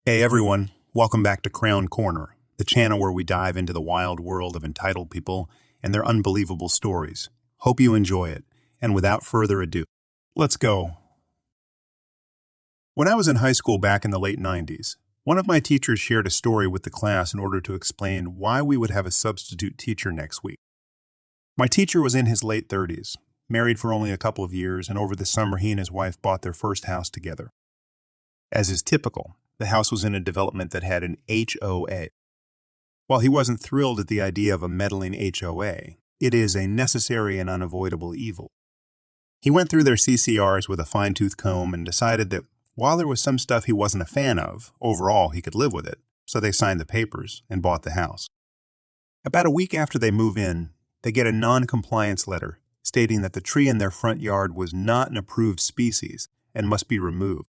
Hey everyone, welcome back to K-Korner, the channel where we dive into the wild world of entitled people and their unbelievable stories. Hope you enjoy it, and without further ado, let's go. When I was in high school back in the late 90s, one of my teachers shared a story with the class in order to explain why we would have a substitute teacher next week. My teacher was in his late 30s, married for only a couple of years, and over the summer he and his wife bought their first house together. As is typical, the house was in a development that had an HOA. While he wasn't thrilled at the idea of a meddling HOA, it is a necessary and unavoidable evil. He went through their CCRs with a fine-tooth comb and decided that while there was some stuff he wasn't a fan of, overall he could live with it, so they signed the papers and bought the house. About a week after they move in, they get a non-compliance letter stating that the tree in their front yard was not an approved species and must be removed.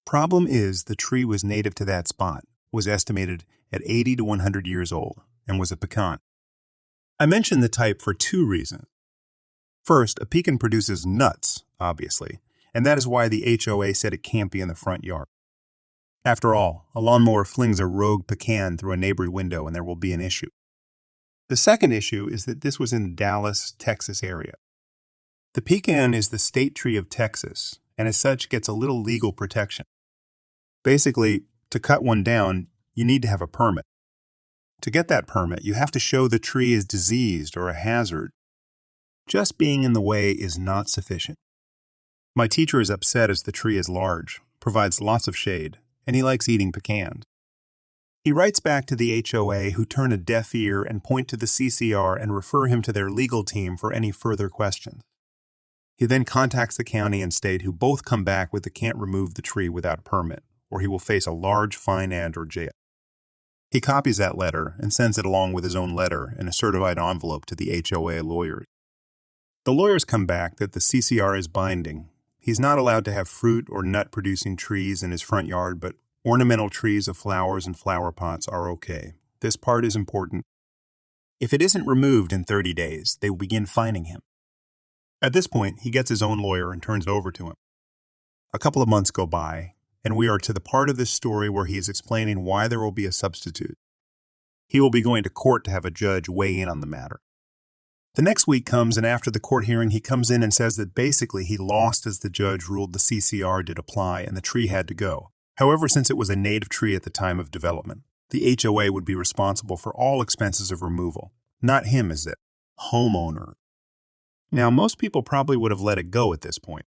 Problem is, the tree was native to that spot, was estimated at 80 to 100 years old, and was a pecan. I mention the type for two reasons. First, a pecan produces nuts, obviously, and that is why the HOA said it can't be in the front yard. After all, a lawnmower flings a rogue pecan through a neighbor's window and there will be an issue. The second issue is that this was in the Dallas, Texas area. The pecan is the state tree of Texas, and as such gets a little legal protection. Basically, to cut one down, you need to have a permit. To get that permit, you have to show the tree is diseased or a hazard. Just being in the way is not sufficient. My teacher is upset as the tree is large, provides lots of shade, and he likes eating pecans. He writes back to the HOA, who turn a deaf ear and point to the CCR and refer him to their legal team for any further questions. He then contacts the county and state, who both come back with the can't remove the tree without permit, or he will face a large fine and/or jail. He copies that letter and sends it along with his own letter in a certified envelope to the HOA lawyers. The lawyers come back that the CCR is binding. He's not allowed to have fruit or nut-producing trees in his front yard, but ornamental trees of flowers and flower pots are okay. This part is important. If it isn't removed in 30 days, they will begin fining him. At this point, he gets his own lawyer and turns it over to him. A couple of months go by, and we are to the part of this story where he is explaining why there will be a substitute. He will be going to court to have a judge weigh in on the matter. The next week comes, and after the court hearing, he comes in and says that basically he lost as the judge ruled the CCR did apply and the tree had to go. However, since it was a native tree at the time of development, the HOA would be responsible for all expenses of removal. Not him as the homeowner. Now, most people probably would have let it go at this point.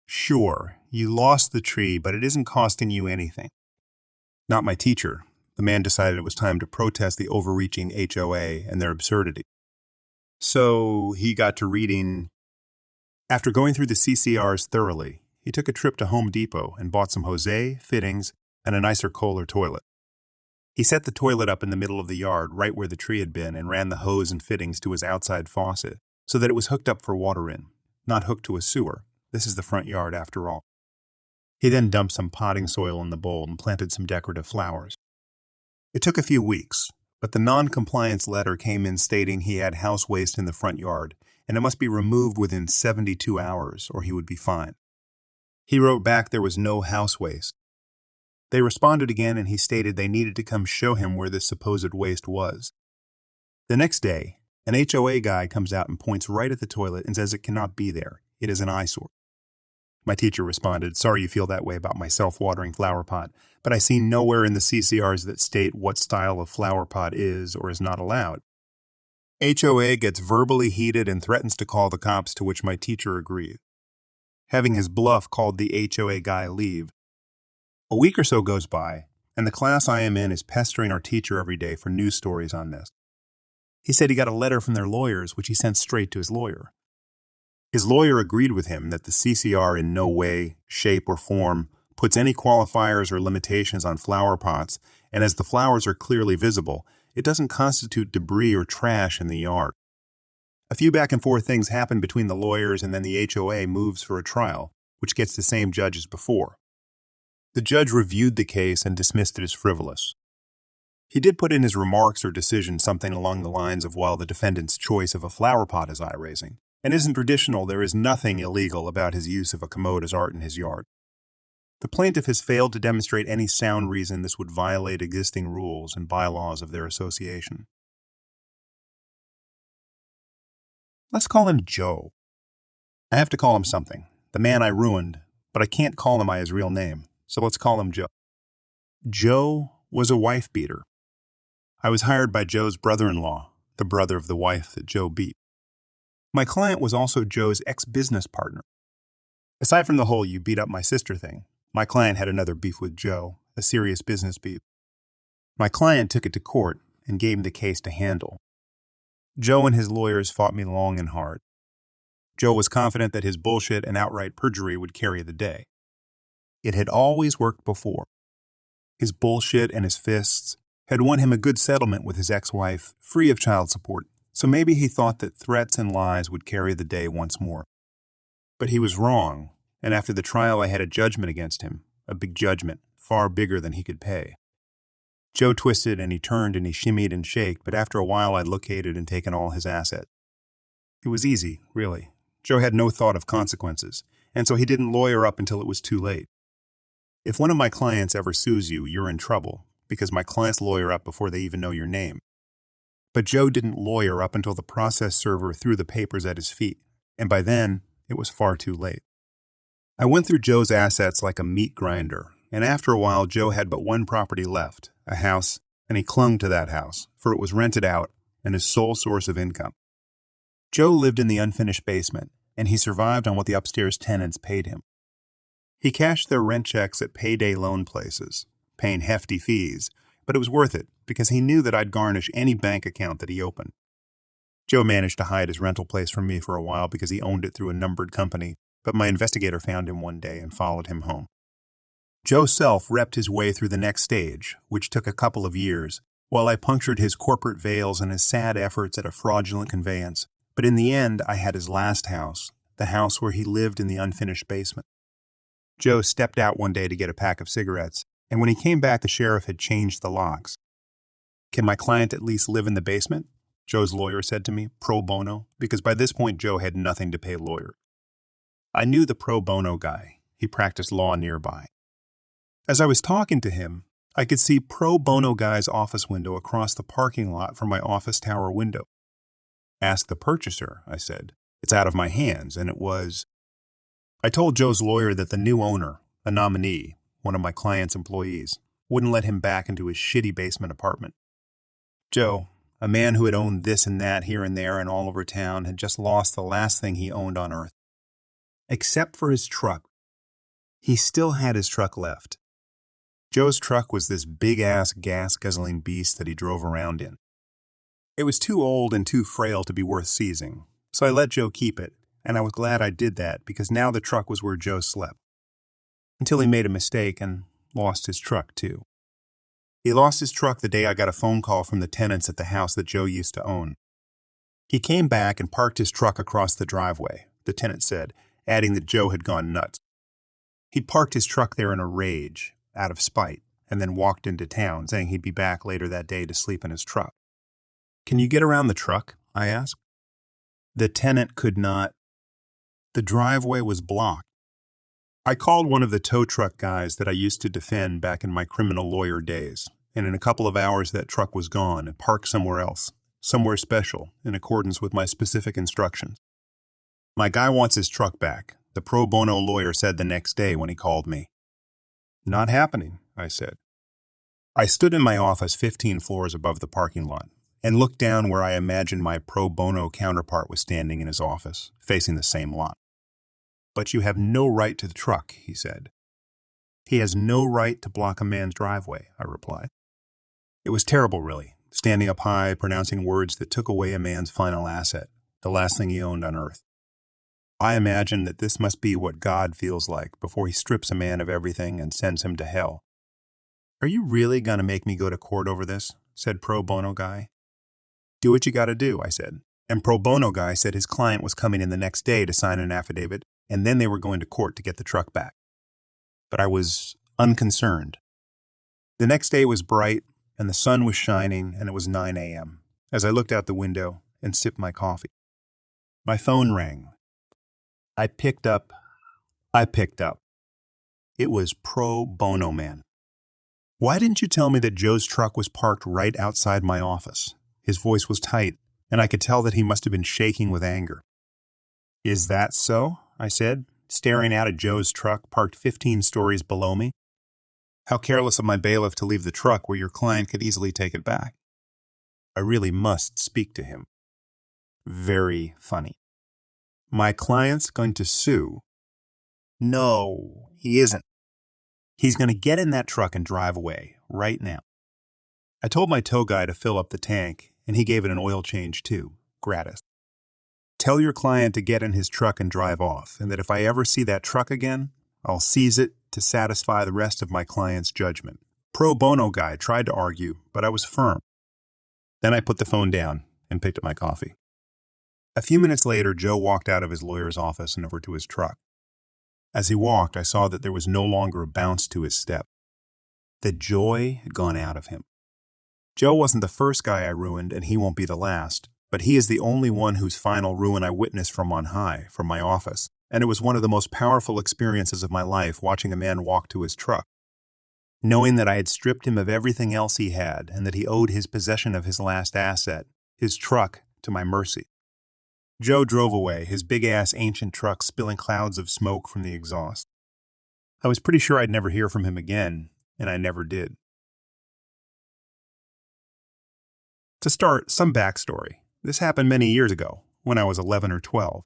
Sure, you lost the tree, but it isn't costing you anything. Not my teacher. The man decided it was time to protest the overreaching HOA and their absurdity. So he got to reading. After going through the CCRs thoroughly, he took a trip to Home Depot and bought some Jose, fittings, and a nicer Kohler toilet. He set the toilet up in the middle of the yard, right where the tree had been, and ran the hose and fittings to his outside faucet, so that it was hooked up for water in, not hooked to a sewer. This is the front yard after all. He then dumped some potting soil in the bowl and planted some decorative flowers. It took a few weeks, but the non-compliance letter came in stating he had house waste in the front yard, and it must be removed within 72 hours or he would be fined. He wrote back there was no house waste. They responded again, and he stated they needed to come show him where this supposed waste was. The next day, an HOA guy comes out and points right at the toilet and says it cannot be there. It is an eyesore. My teacher responded, "Sorry you feel that way about my self-watering flower pot, but I see nowhere in the CCRs that state what style of flower pot is or is not allowed." HOA gets verbally heated and threatens to call the cops, to which my teacher agreed. Having his bluff called the HOA guy leave. A week or so goes by, and the class I am in is pestering our teacher every day for news stories on this. He said he got a letter from their lawyers, which he sent straight to his lawyer. His lawyer agreed with him that the CCR in no way, shape, or form puts any qualifiers or limitations on flower pots, and as the flowers are clearly visible, it doesn't constitute debris or trash in the yard. A few back and forth things happen between the lawyers, and then the HOA moves for a trial, which gets the same judge as before. The judge reviewed the case and dismissed it as frivolous. He did put in his remarks or decision something along the lines of, while the defendant's choice of a flower pot is eye-raising and isn't traditional, there is nothing illegal about his use of a commode as art in his yard. The plaintiff has failed to demonstrate any sound reason this would violate existing rules and bylaws of their association. Let's call him Joe. I have to call him something. The man I ruined, but I can't call him by his real name, so let's call him Joe. Joe was a wife-beater. I was hired by Joe's brother-in-law, the brother of the wife that Joe beat. My client was also Joe's ex-business partner. Aside from the whole "you beat up my sister" thing, my client had another beef with Joe, a serious business beef. My client took it to court and gave me the case to handle. Joe and his lawyers fought me long and hard. Joe was confident that his bullshit and outright perjury would carry the day. It had always worked before. His bullshit and his fists had won him a good settlement with his ex-wife, free of child support, so maybe he thought that threats and lies would carry the day once more. But he was wrong, and after the trial I had a judgment against him, a big judgment, far bigger than he could pay. Joe twisted and he turned and he shimmied and shaked, but after a while I'd located and taken all his assets. It was easy, really. Joe had no thought of consequences, and so he didn't lawyer up until it was too late. If one of my clients ever sues you, you're in trouble, because my clients lawyer up before they even know your name. But Joe didn't lawyer up until the process server threw the papers at his feet, and by then, it was far too late. I went through Joe's assets like a meat grinder, and after a while Joe had but one property left, a house, and he clung to that house, for it was rented out and his sole source of income. Joe lived in the unfinished basement, and he survived on what the upstairs tenants paid him. He cashed their rent checks at payday loan places, paying hefty fees, but it was worth it because he knew that I'd garnish any bank account that he opened. Joe managed to hide his rental place from me for a while because he owned it through a numbered company, but my investigator found him one day and followed him home. Joe self-repped his way through the next stage, which took a couple of years, while I punctured his corporate veils and his sad efforts at a fraudulent conveyance. But in the end, I had his last house, the house where he lived in the unfinished basement. Joe stepped out one day to get a pack of cigarettes, and when he came back, the sheriff had changed the locks. "Can my client at least live in the basement?" Joe's lawyer said to me, pro bono, because by this point Joe had nothing to pay lawyer. I knew the pro bono guy. He practiced law nearby. As I was talking to him, I could see pro bono guy's office window across the parking lot from my office tower window. "Ask the purchaser," I said. "It's out of my hands," and it was. I told Joe's lawyer that the new owner, a nominee, one of my client's employees, wouldn't let him back into his shitty basement apartment. Joe, a man who had owned this and that here and there and all over town, had just lost the last thing he owned on earth. Except for his truck. He still had his truck left. Joe's truck was this big-ass gas-guzzling beast that he drove around in. It was too old and too frail to be worth seizing, so I let Joe keep it, and I was glad I did that because now the truck was where Joe slept. Until he made a mistake and lost his truck, too. He lost his truck the day I got a phone call from the tenants at the house that Joe used to own. He came back and parked his truck across the driveway, the tenant said, adding that Joe had gone nuts. He'd parked his truck there in a rage, out of spite, and then walked into town, saying he'd be back later that day to sleep in his truck. "Can you get around the truck?" I asked. The tenant could not. The driveway was blocked. I called one of the tow truck guys that I used to defend back in my criminal lawyer days, and in a couple of hours that truck was gone and parked somewhere else, somewhere special, in accordance with my specific instructions. "My guy wants his truck back," the pro bono lawyer said the next day when he called me. "Not happening," I said. I stood in my office 15 floors above the parking lot and looked down where I imagined my pro bono counterpart was standing in his office, facing the same lot. "But you have no right to the truck," he said. "He has no right to block a man's driveway," I replied. It was terrible, really, standing up high, pronouncing words that took away a man's final asset, the last thing he owned on earth. I imagine that this must be what God feels like before he strips a man of everything and sends him to hell. "Are you really going to make me go to court over this?" said pro bono guy. "Do what you got to do," I said. And pro bono guy said his client was coming in the next day to sign an affidavit, and then they were going to court to get the truck back. But I was unconcerned. The next day was bright, and the sun was shining, and it was 9 a.m. as I looked out the window and sipped my coffee. My phone rang. I picked up. It was pro bono man. "Why didn't you tell me that Joe's truck was parked right outside my office?" His voice was tight, and I could tell that he must have been shaking with anger. "Is that so?" I said, staring out at Joe's truck parked 15 stories below me. "How careless of my bailiff to leave the truck where your client could easily take it back. I really must speak to him." Very funny. "My client's going to sue." "No, he isn't. He's going to get in that truck and drive away, right now." I told my tow guy to fill up the tank, and he gave it an oil change too, gratis. "Tell your client to get in his truck and drive off, and that if I ever see that truck again, I'll seize it to satisfy the rest of my client's judgment." Pro bono guy tried to argue, but I was firm. Then I put the phone down and picked up my coffee. A few minutes later, Joe walked out of his lawyer's office and over to his truck. As he walked, I saw that there was no longer a bounce to his step. The joy had gone out of him. Joe wasn't the first guy I ruined, and he won't be the last, but he is the only one whose final ruin I witnessed from on high, from my office, and it was one of the most powerful experiences of my life watching a man walk to his truck. Knowing that I had stripped him of everything else he had, and that he owed his possession of his last asset, his truck, to my mercy. Joe drove away, his big-ass ancient truck spilling clouds of smoke from the exhaust. I was pretty sure I'd never hear from him again, and I never did. To start, some backstory. This happened many years ago, when I was 11 or 12.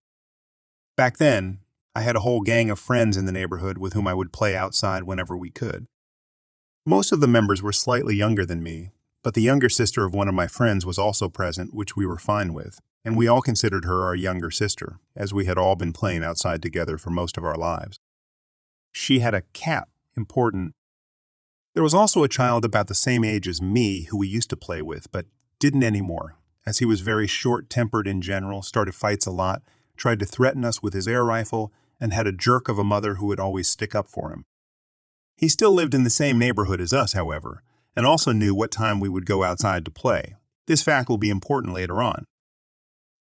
Back then, I had a whole gang of friends in the neighborhood with whom I would play outside whenever we could. Most of the members were slightly younger than me, but the younger sister of one of my friends was also present, which we were fine with, and we all considered her our younger sister, as we had all been playing outside together for most of our lives. She had a cat, important. There was also a child about the same age as me who we used to play with, but didn't anymore, as he was very short-tempered in general, started fights a lot, tried to threaten us with his air rifle, and had a jerk of a mother who would always stick up for him. He still lived in the same neighborhood as us, however, and also knew what time we would go outside to play. This fact will be important later on.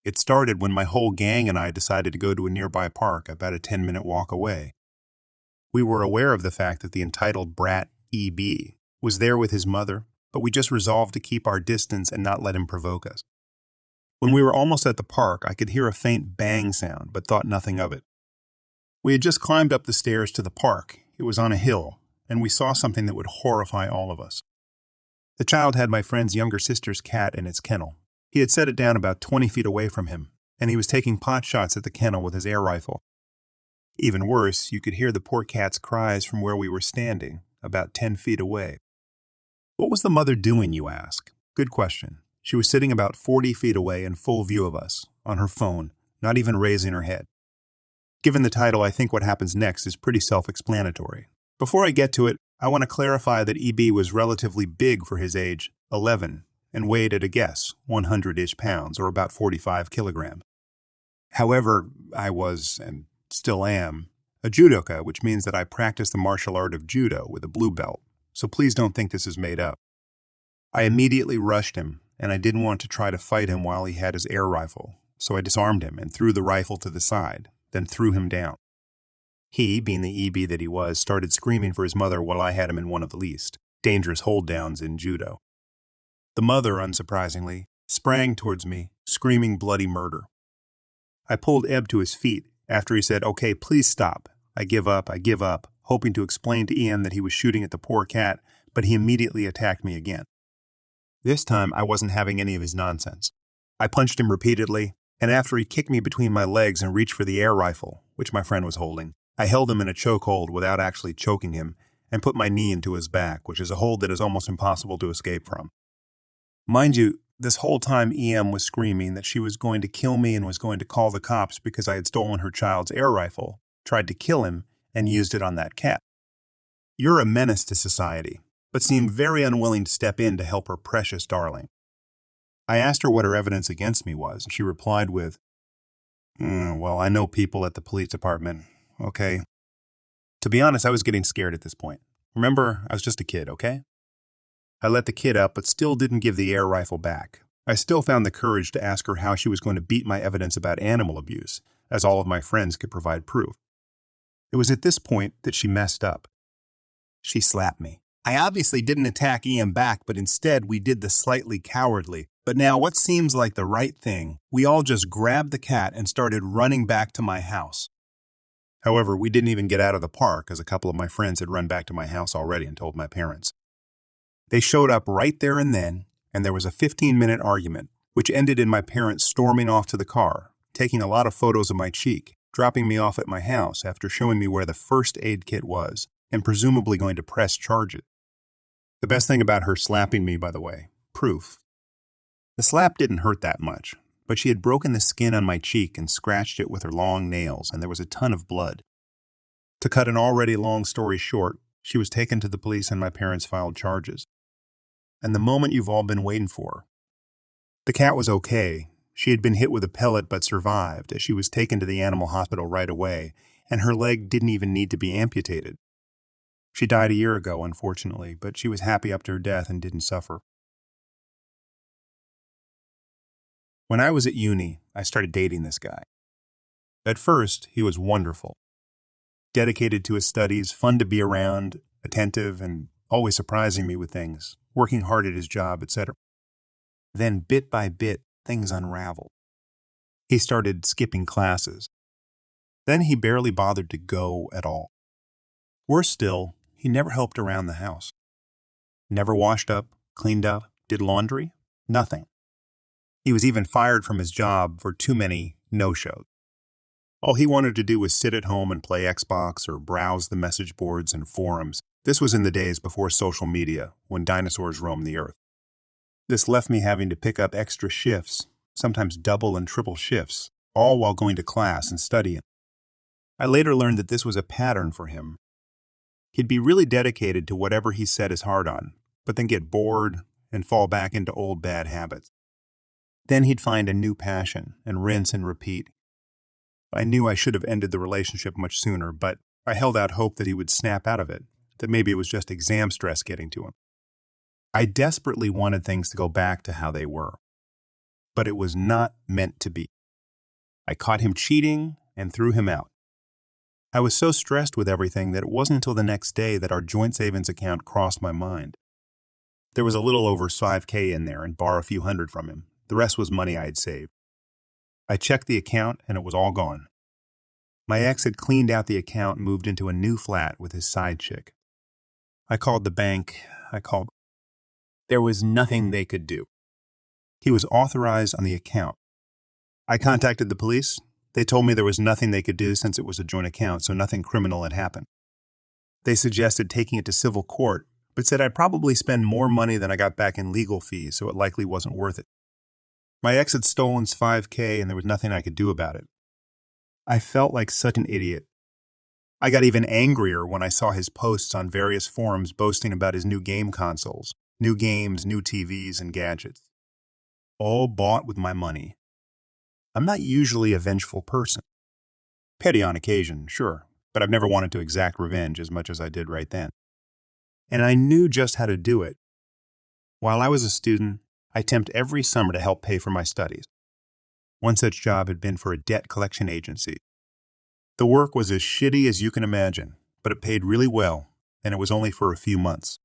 It started when my whole gang and I decided to go to a nearby park about a 10-minute walk away. We were aware of the fact that the entitled Brat, E.B., was there with his mother, but we just resolved to keep our distance and not let him provoke us. When we were almost at the park, I could hear a faint bang sound, but thought nothing of it. We had just climbed up the stairs to the park. It was on a hill, and we saw something that would horrify all of us. The child had my friend's younger sister's cat in its kennel. He had set it down about 20 feet away from him, and he was taking pot shots at the kennel with his air rifle. Even worse, you could hear the poor cat's cries from where we were standing, about 10 feet away. What was the mother doing, you ask? Good question. She was sitting about 40 feet away in full view of us, on her phone, not even raising her head. Given the title, I think what happens next is pretty self-explanatory. Before I get to it, I want to clarify that E.B. was relatively big for his age, 11, and weighed at a guess, 100-ish pounds, or about 45 kilograms. However, I was, and still am, a judoka, which means that I practice the martial art of judo with a blue belt, so please don't think this is made up. I immediately rushed him, and I didn't want to try to fight him while he had his air rifle, so I disarmed him and threw the rifle to the side, then threw him down. He, being the E.B. that he was, started screaming for his mother while I had him in one of the least dangerous hold-downs in judo. The mother, unsurprisingly, sprang towards me, screaming bloody murder. I pulled Eb to his feet after he said, "Okay, please stop. I give up, hoping to explain to Ian that he was shooting at the poor cat, but he immediately attacked me again. This time, I wasn't having any of his nonsense. I punched him repeatedly, and after he kicked me between my legs and reached for the air rifle, which my friend was holding, I held him in a chokehold without actually choking him and put my knee into his back, which is a hold that is almost impossible to escape from. Mind you, this whole time E.M. was screaming that she was going to kill me and was going to call the cops because I had stolen her child's air rifle, tried to kill him, and used it on that cat. You're a menace to society, but seemed very unwilling to step in to help her precious darling. I asked her what her evidence against me was, and she replied with, well, I know people at the police department, okay? To be honest, I was getting scared at this point. Remember, I was just a kid, okay? I let the kid up, but still didn't give the air rifle back. I still found the courage to ask her how she was going to beat my evidence about animal abuse, as all of my friends could provide proof. It was at this point that she messed up. She slapped me. I obviously didn't attack Ian back, but instead we did the slightly cowardly, but now what seems like the right thing. We all just grabbed the cat and started running back to my house. However, we didn't even get out of the park as a couple of my friends had run back to my house already and told my parents. They showed up right there and then, and there was a 15-minute argument, which ended in my parents storming off to the car, taking a lot of photos of my cheek, dropping me off at my house after showing me where the first aid kit was, and presumably going to press charges. The best thing about her slapping me, by the way, proof. The slap didn't hurt that much, but she had broken the skin on my cheek and scratched it with her long nails, and there was a ton of blood. To cut an already long story short, she was taken to the police and my parents filed charges. And the moment you've all been waiting for. The cat was okay. She had been hit with a pellet but survived, as she was taken to the animal hospital right away, and her leg didn't even need to be amputated. She died a year ago, unfortunately, but she was happy up to her death and didn't suffer. When I was at uni, I started dating this guy. At first, he was wonderful. Dedicated to his studies, fun to be around, attentive, and always surprising me with things, working hard at his job, etc. Then, bit by bit, things unraveled. He started skipping classes. Then he barely bothered to go at all. Worse still, he never helped around the house. Never washed up, cleaned up, did laundry, nothing. He was even fired from his job for too many no-shows. All he wanted to do was sit at home and play Xbox or browse the message boards and forums. This was in the days before social media, when dinosaurs roamed the earth. This left me having to pick up extra shifts, sometimes double and triple shifts, all while going to class and studying. I later learned that this was a pattern for him. He'd be really dedicated to whatever he set his heart on, but then get bored and fall back into old bad habits. Then he'd find a new passion and rinse and repeat. I knew I should have ended the relationship much sooner, but I held out hope that he would snap out of it, that maybe it was just exam stress getting to him. I desperately wanted things to go back to how they were, but it was not meant to be. I caught him cheating and threw him out. I was so stressed with everything that it wasn't until the next day that our joint savings account crossed my mind. There was a little over $5,000 in there and borrowed a few hundred from him. The rest was money I had saved. I checked the account and it was all gone. My ex had cleaned out the account and moved into a new flat with his side chick. I called the bank. There was nothing they could do. He was authorized on the account. I contacted the police. They told me there was nothing they could do since it was a joint account, so nothing criminal had happened. They suggested taking it to civil court, but said I'd probably spend more money than I got back in legal fees, so it likely wasn't worth it. My ex had stolen his $5,000 and there was nothing I could do about it. I felt like such an idiot. I got even angrier when I saw his posts on various forums boasting about his new game consoles, new games, new TVs, and gadgets. All bought with my money. I'm not usually a vengeful person. Petty on occasion, sure, but I've never wanted to exact revenge as much as I did right then. And I knew just how to do it. While I was a student, I temped every summer to help pay for my studies. One such job had been for a debt collection agency. The work was as shitty as you can imagine, but it paid really well, and it was only for a few months.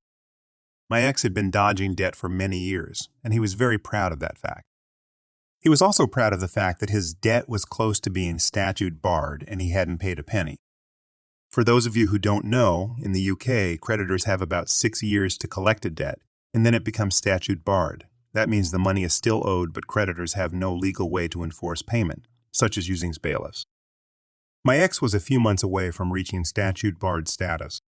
My ex had been dodging debt for many years, and he was very proud of that fact. He was also proud of the fact that his debt was close to being statute barred and he hadn't paid a penny. For those of you who don't know, in the UK, creditors have about 6 years to collect a debt, and then it becomes statute barred. That means the money is still owed, but creditors have no legal way to enforce payment, such as using bailiffs. My ex was a few months away from reaching statute barred status.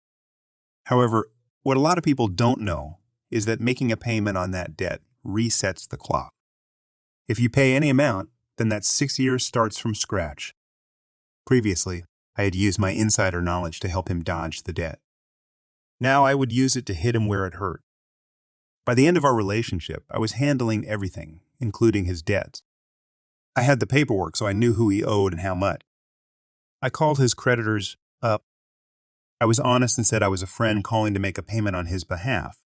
However, what a lot of people don't know is that making a payment on that debt resets the clock. If you pay any amount, then that 6 years starts from scratch. Previously, I had used my insider knowledge to help him dodge the debt. Now I would use it to hit him where it hurt. By the end of our relationship, I was handling everything, including his debts. I had the paperwork, so I knew who he owed and how much. I called his creditors up. I was honest and said I was a friend calling to make a payment on his behalf.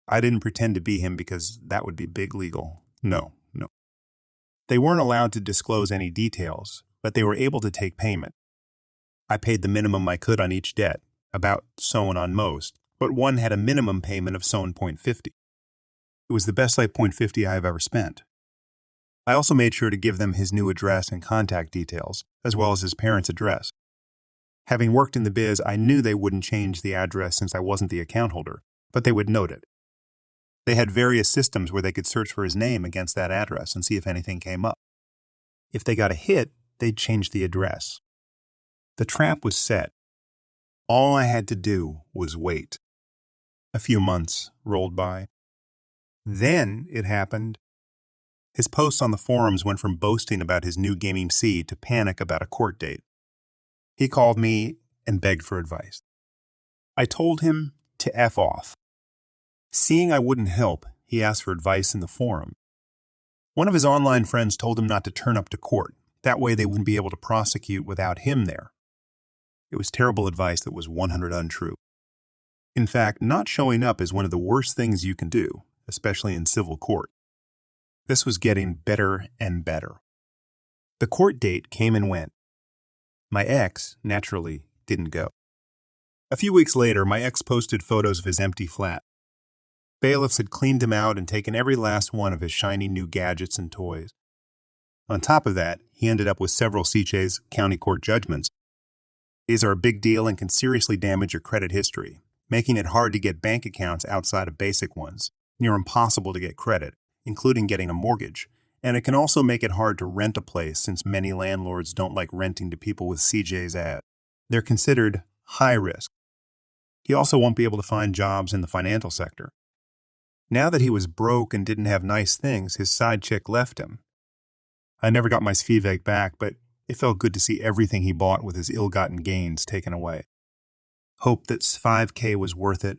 I didn't pretend to be him because that would be big legal. No. They weren't allowed to disclose any details, but they were able to take payment. I paid the minimum I could on each debt, about sewn on most, but one had a minimum payment of sewn .50. It was the best like .50 I have ever spent. I also made sure to give them his new address and contact details, as well as his parents' address. Having worked in the biz, I knew they wouldn't change the address since I wasn't the account holder, but they would note it. They had various systems where they could search for his name against that address and see if anything came up. If they got a hit, they'd change the address. The trap was set. All I had to do was wait. A few months rolled by. Then it happened. His posts on the forums went from boasting about his new gaming C to panic about a court date. He called me and begged for advice. I told him to F off. Seeing I wouldn't help, he asked for advice in the forum. One of his online friends told him not to turn up to court. That way they wouldn't be able to prosecute without him there. It was terrible advice that was 100% untrue. In fact, not showing up is one of the worst things you can do, especially in civil court. This was getting better and better. The court date came and went. My ex, naturally, didn't go. A few weeks later, my ex posted photos of his empty flat. Bailiffs had cleaned him out and taken every last one of his shiny new gadgets and toys. On top of that, he ended up with several CJ's county court judgments. These are a big deal and can seriously damage your credit history, making it hard to get bank accounts outside of basic ones, near impossible to get credit, including getting a mortgage, and it can also make it hard to rent a place since many landlords don't like renting to people with CJ's ads. They're considered high risk. He also won't be able to find jobs in the financial sector. Now that he was broke and didn't have nice things, his side chick left him. I never got my Svivek back, but it felt good to see everything he bought with his ill-gotten gains taken away. Hope that $5K was worth it.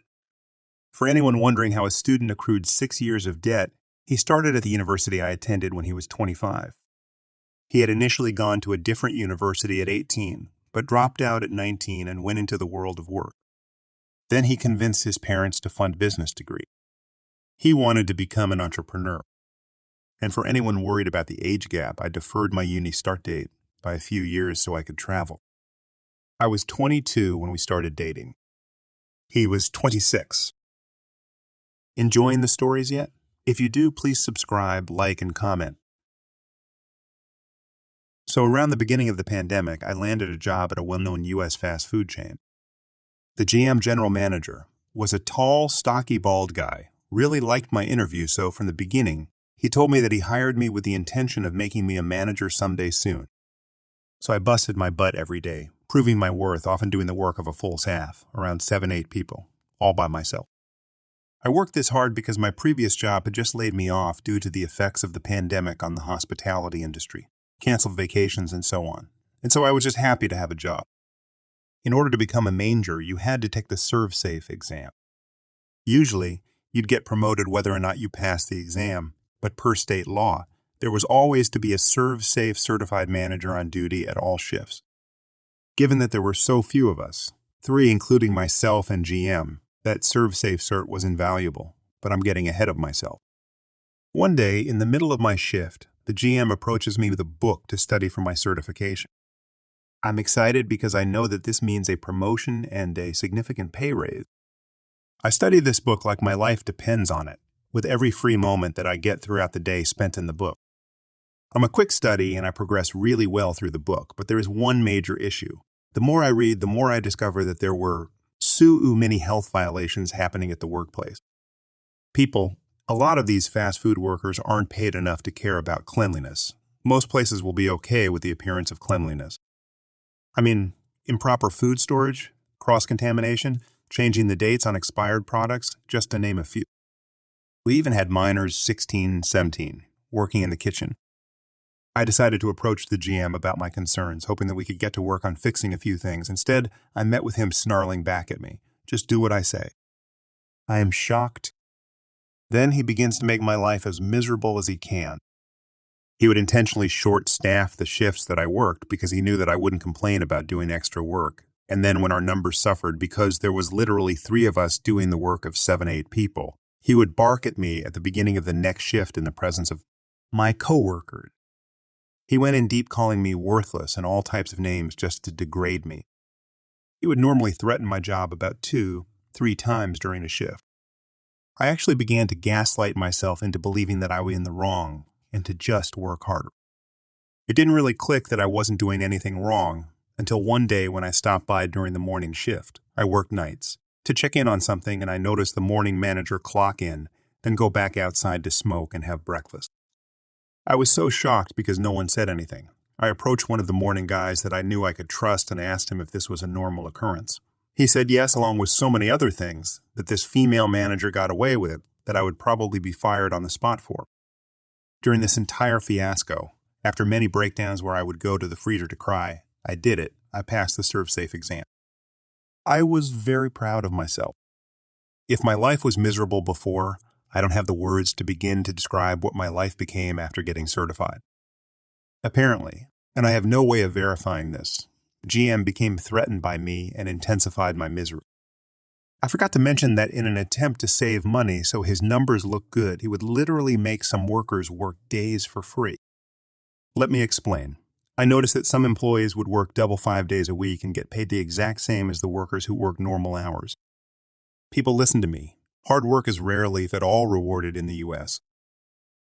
For anyone wondering how a student accrued 6 years of debt, he started at the university I attended when he was 25. He had initially gone to a different university at 18, but dropped out at 19 and went into the world of work. Then he convinced his parents to fund business degree. He wanted to become an entrepreneur. And for anyone worried about the age gap, I deferred my uni start date by a few years so I could travel. I was 22 when we started dating. He was 26. Enjoying the stories yet? If you do, please subscribe, like, and comment. So around the beginning of the pandemic, I landed a job at a well-known U.S. fast food chain. The GM general manager was a tall, stocky, bald guy. Really liked my interview, so from the beginning, he told me that he hired me with the intention of making me a manager someday soon. So I busted my butt every day, proving my worth, often doing the work of a full staff, around 7-8 people, all by myself. I worked this hard because my previous job had just laid me off due to the effects of the pandemic on the hospitality industry, canceled vacations, and so on. And so I was just happy to have a job. In order to become a manger, you had to take the ServSafe exam. Usually, you'd get promoted whether or not you passed the exam, but per state law, there was always to be a ServSafe certified manager on duty at all shifts. Given that there were so few of us, 3 including myself and GM, that ServSafe cert was invaluable, but I'm getting ahead of myself. One day, in the middle of my shift, the GM approaches me with a book to study for my certification. I'm excited because I know that this means a promotion and a significant pay raise. I study this book like my life depends on it, with every free moment that I get throughout the day spent in the book. I'm a quick study and I progress really well through the book, but there is one major issue. The more I read, the more I discover that there were many health violations happening at the workplace. A lot of these fast food workers aren't paid enough to care about cleanliness. Most places will be okay with the appearance of cleanliness. Improper food storage, cross-contamination, changing the dates on expired products, just to name a few. We even had minors 16, 17, working in the kitchen. I decided to approach the GM about my concerns, hoping that we could get to work on fixing a few things. Instead, I met with him snarling back at me. Just do what I say. I am shocked. Then he begins to make my life as miserable as he can. He would intentionally short-staff the shifts that I worked because he knew that I wouldn't complain about doing extra work. And then when our numbers suffered because there was literally 3 of us doing the work of 7-8 people, he would bark at me at the beginning of the next shift in the presence of my coworkers. He went in deep calling me worthless and all types of names just to degrade me. He would normally threaten my job about 2, 3 times during a shift. I actually began to gaslight myself into believing that I was in the wrong and to just work harder. It didn't really click that I wasn't doing anything wrong until one day when I stopped by during the morning shift. I worked nights to check in on something, and I noticed the morning manager clock in, then go back outside to smoke and have breakfast. I was so shocked because no one said anything. I approached one of the morning guys that I knew I could trust and asked him if this was a normal occurrence. He said yes, along with so many other things that this female manager got away with that I would probably be fired on the spot for. During this entire fiasco, after many breakdowns where I would go to the freezer to cry, I did it. I passed the ServSafe exam. I was very proud of myself. If my life was miserable before, I don't have the words to begin to describe what my life became after getting certified. Apparently, and I have no way of verifying this, GM became threatened by me and intensified my misery. I forgot to mention that in an attempt to save money so his numbers looked good, he would literally make some workers work days for free. Let me explain. I noticed that some employees would work double 5 days a week and get paid the exact same as the workers who work normal hours. People listen to me. Hard work is rarely, if at all, rewarded in the U.S.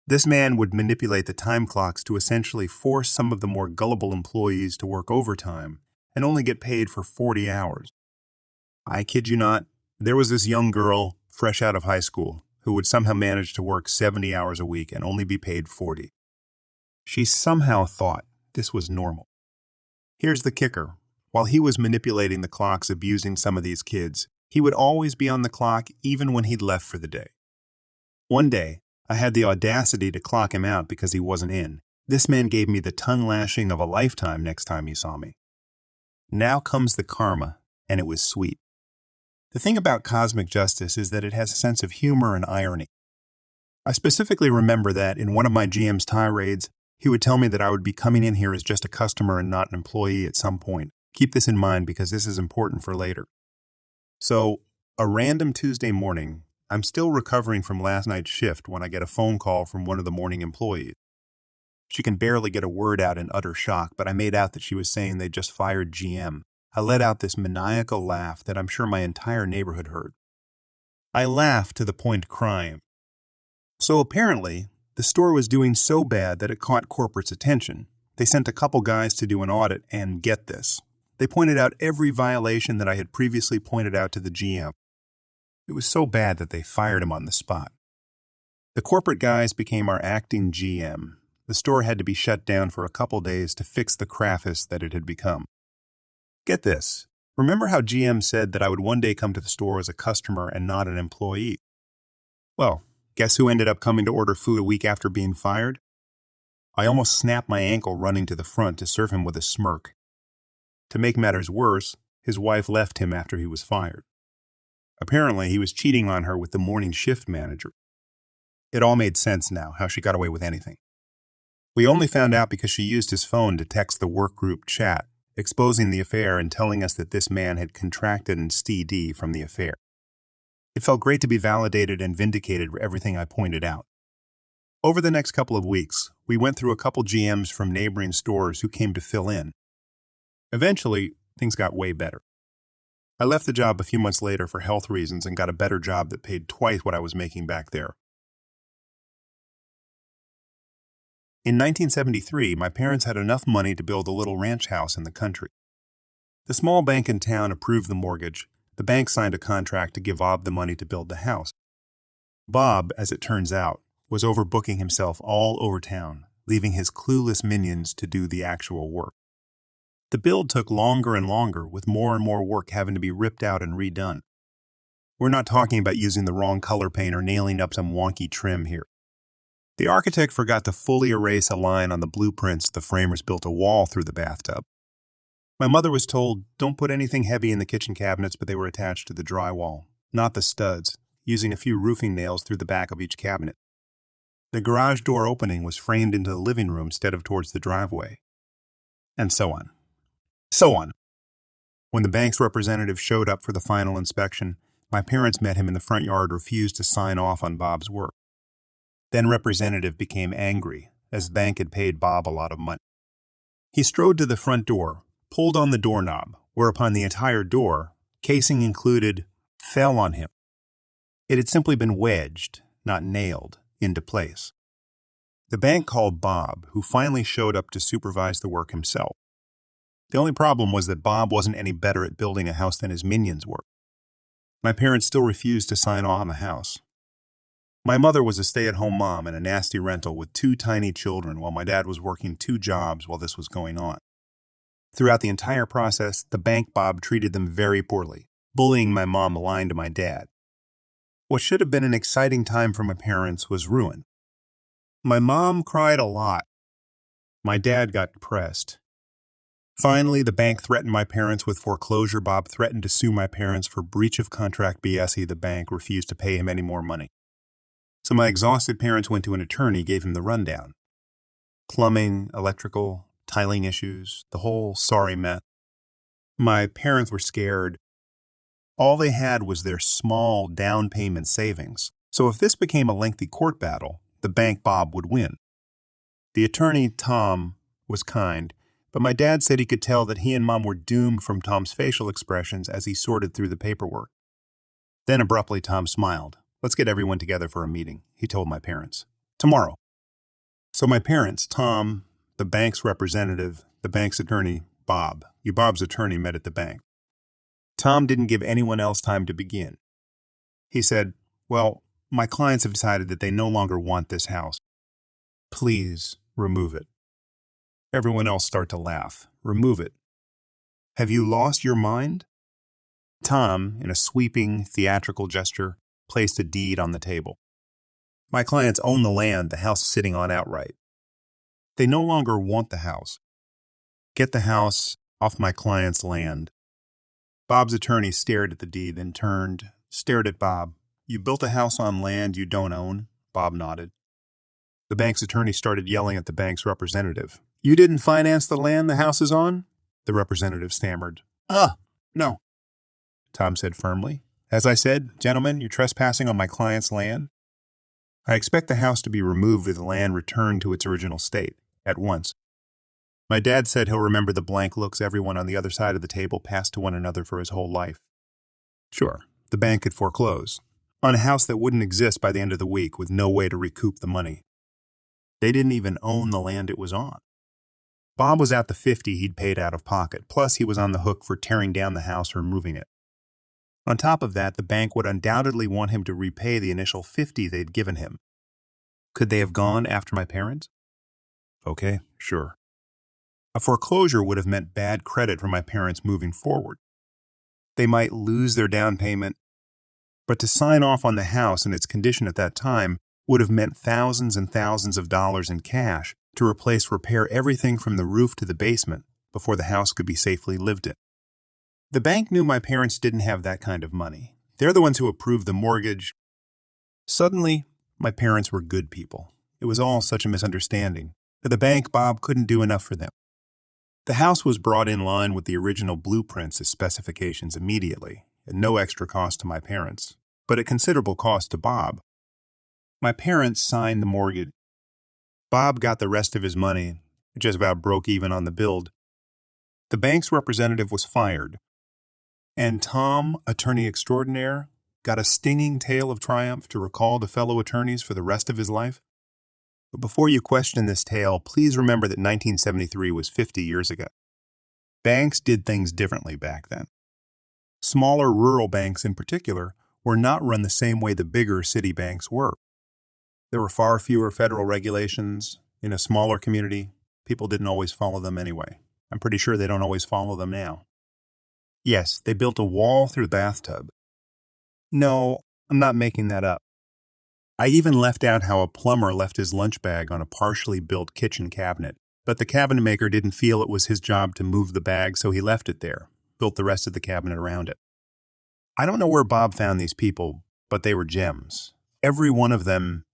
This man would manipulate the time clocks to essentially force some of the more gullible employees to work overtime and only get paid for 40 hours. I kid you not, there was this young girl, fresh out of high school, who would somehow manage to work 70 hours a week and only be paid 40. She somehow thought this was normal. Here's the kicker. While he was manipulating the clocks, abusing some of these kids, he would always be on the clock even when he'd left for the day. One day, I had the audacity to clock him out because he wasn't in. This man gave me the tongue lashing of a lifetime next time he saw me. Now comes the karma, and it was sweet. The thing about cosmic justice is that it has a sense of humor and irony. I specifically remember that in one of my GM's tirades, he would tell me that I would be coming in here as just a customer and not an employee at some point. Keep this in mind because this is important for later. So, a random Tuesday morning, I'm still recovering from last night's shift when I get a phone call from one of the morning employees. She can barely get a word out in utter shock, but I made out that she was saying they just fired GM. I let out this maniacal laugh that I'm sure my entire neighborhood heard. I laughed to the point of crying. So apparently, the store was doing so bad that it caught corporate's attention. They sent a couple guys to do an audit, and get this. They pointed out every violation that I had previously pointed out to the GM. It was so bad that they fired him on the spot. The corporate guys became our acting GM. The store had to be shut down for a couple days to fix the craftus that it had become. Get this. Remember how GM said that I would one day come to the store as a customer and not an employee? Well, guess who ended up coming to order food a week after being fired? I almost snapped my ankle running to the front to serve him with a smirk. To make matters worse, his wife left him after he was fired. Apparently, he was cheating on her with the morning shift manager. It all made sense now, how she got away with anything. We only found out because she used his phone to text the work group chat, exposing the affair and telling us that this man had contracted an STD from the affair. It felt great to be validated and vindicated for everything I pointed out. Over the next couple of weeks, we went through a couple GMs from neighboring stores who came to fill in. Eventually, things got way better. I left the job a few months later for health reasons and got a better job that paid twice what I was making back there. In 1973, my parents had enough money to build a little ranch house in the country. The small bank in town approved the mortgage. The bank signed a contract to give Bob the money to build the house. Bob, as it turns out, was overbooking himself all over town, leaving his clueless minions to do the actual work. The build took longer and longer, with more and more work having to be ripped out and redone. We're not talking about using the wrong color paint or nailing up some wonky trim here. The architect forgot to fully erase a line on the blueprints. The framers built a wall through the bathtub. My mother was told, don't put anything heavy in the kitchen cabinets, but they were attached to the drywall, not the studs, using a few roofing nails through the back of each cabinet. The garage door opening was framed into the living room instead of towards the driveway. And so on. So on. When the bank's representative showed up for the final inspection, my parents met him in the front yard, refused to sign off on Bob's work. Then representative became angry, as the bank had paid Bob a lot of money. He strode to the front door, pulled on the doorknob, whereupon the entire door, casing included, fell on him. It had simply been wedged, not nailed, into place. The bank called Bob, who finally showed up to supervise the work himself. The only problem was that Bob wasn't any better at building a house than his minions were. My parents still refused to sign off on the house. My mother was a stay-at-home mom in a nasty rental with 2 tiny children while my dad was working 2 jobs while this was going on. Throughout the entire process, the bank Bob treated them very poorly, bullying my mom lying to my dad. What should have been an exciting time for my parents was ruined. My mom cried a lot. My dad got depressed. Finally, the bank threatened my parents with foreclosure. Bob threatened to sue my parents for breach of contract BS. The bank refused to pay him any more money. So my exhausted parents went to an attorney, gave him the rundown. Plumbing, electrical, tiling issues, the whole sorry mess. My parents were scared. All they had was their small down payment savings. So if this became a lengthy court battle, the bank Bob would win. The attorney, Tom, was kind, but my dad said he could tell that he and Mom were doomed from Tom's facial expressions as he sorted through the paperwork. Then abruptly Tom smiled. "Let's get everyone together for a meeting," he told my parents. "Tomorrow." So my parents, Tom, the bank's representative, the bank's attorney, Bob. Bob's attorney met at the bank. Tom didn't give anyone else time to begin. He said, "Well, my clients have decided that they no longer want this house. Please remove it." Everyone else started to laugh. "Remove it? Have you lost your mind?" Tom, in a sweeping, theatrical gesture, placed a deed on the table. "My clients own the land the house is sitting on outright. They no longer want the house. Get the house off my client's land." Bob's attorney stared at the deed, then turned, stared at Bob. "You built a house on land you don't own?" Bob nodded. The bank's attorney started yelling at the bank's representative. "You didn't finance the land the house is on?" The representative stammered. No," Tom said firmly. "As I said, gentlemen, you're trespassing on my client's land. I expect the house to be removed with the land returned to its original state, at once." My dad said he'll remember the blank looks everyone on the other side of the table passed to one another for his whole life. Sure, the bank could foreclose on a house that wouldn't exist by the end of the week with no way to recoup the money. They didn't even own the land it was on. Bob was out the $50 he'd paid out of pocket, plus he was on the hook for tearing down the house or moving it. On top of that, the bank would undoubtedly want him to repay the initial $50 they'd given him. Could they have gone after my parents? Okay, sure. A foreclosure would have meant bad credit for my parents moving forward. They might lose their down payment, but to sign off on the house in its condition at that time would have meant thousands and thousands of dollars in cash to repair everything from the roof to the basement before the house could be safely lived in. The bank knew my parents didn't have that kind of money. They're the ones who approved the mortgage. Suddenly, my parents were good people. It was all such a misunderstanding. At the bank, Bob couldn't do enough for them. The house was brought in line with the original blueprints as specifications immediately, at no extra cost to my parents, but at considerable cost to Bob. My parents signed the mortgage. Bob got the rest of his money, just about broke even on the build. The bank's representative was fired, and Tom, attorney extraordinaire, got a stinging tale of triumph to recall to fellow attorneys for the rest of his life. But before you question this tale, please remember that 1973 was 50 years ago. Banks did things differently back then. Smaller rural banks in particular were not run the same way the bigger city banks were. There were far fewer federal regulations. In a smaller community, people didn't always follow them anyway. I'm pretty sure they don't always follow them now. Yes, they built a wall through the bathtub. No, I'm not making that up. I even left out how a plumber left his lunch bag on a partially built kitchen cabinet, but the cabinet maker didn't feel it was his job to move the bag, so he left it there, built the rest of the cabinet around it. I don't know where Bob found these people, but they were gems. Every one of them.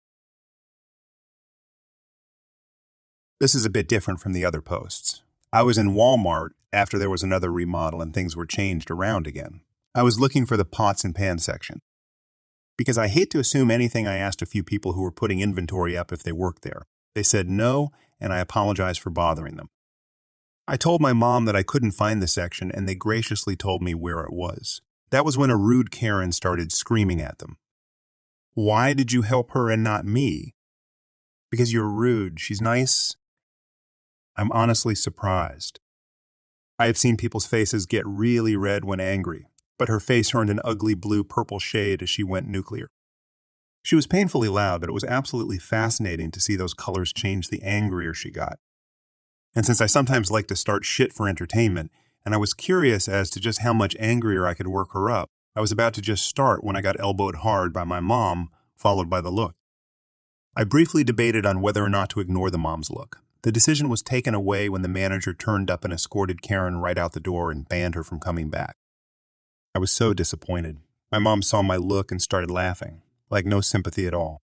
This is a bit different from the other posts. I was in Walmart after there was another remodel and things were changed around again. I was looking for the pots and pans section. Because I hate to assume anything, I asked a few people who were putting inventory up if they worked there. They said no, and I apologized for bothering them. I told my mom that I couldn't find the section, and they graciously told me where it was. That was when a rude Karen started screaming at them. "Why did you help her and not me?" "Because you're rude. She's nice." I'm honestly surprised. I have seen people's faces get really red when angry, but her face turned an ugly blue-purple shade as she went nuclear. She was painfully loud, but it was absolutely fascinating to see those colors change the angrier she got. And since I sometimes like to start shit for entertainment, and I was curious as to just how much angrier I could work her up, I was about to just start when I got elbowed hard by my mom, followed by the look. I briefly debated on whether or not to ignore the mom's look. The decision was taken away when the manager turned up and escorted Karen right out the door and banned her from coming back. I was so disappointed. My mom saw my look and started laughing, like no sympathy at all.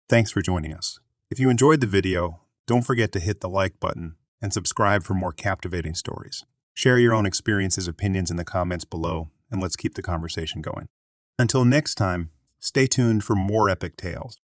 Thanks for joining us. If you enjoyed the video, don't forget to hit the like button and subscribe for more captivating stories. Share your own experiences, opinions in the comments below, and let's keep the conversation going. Until next time, stay tuned for more epic tales.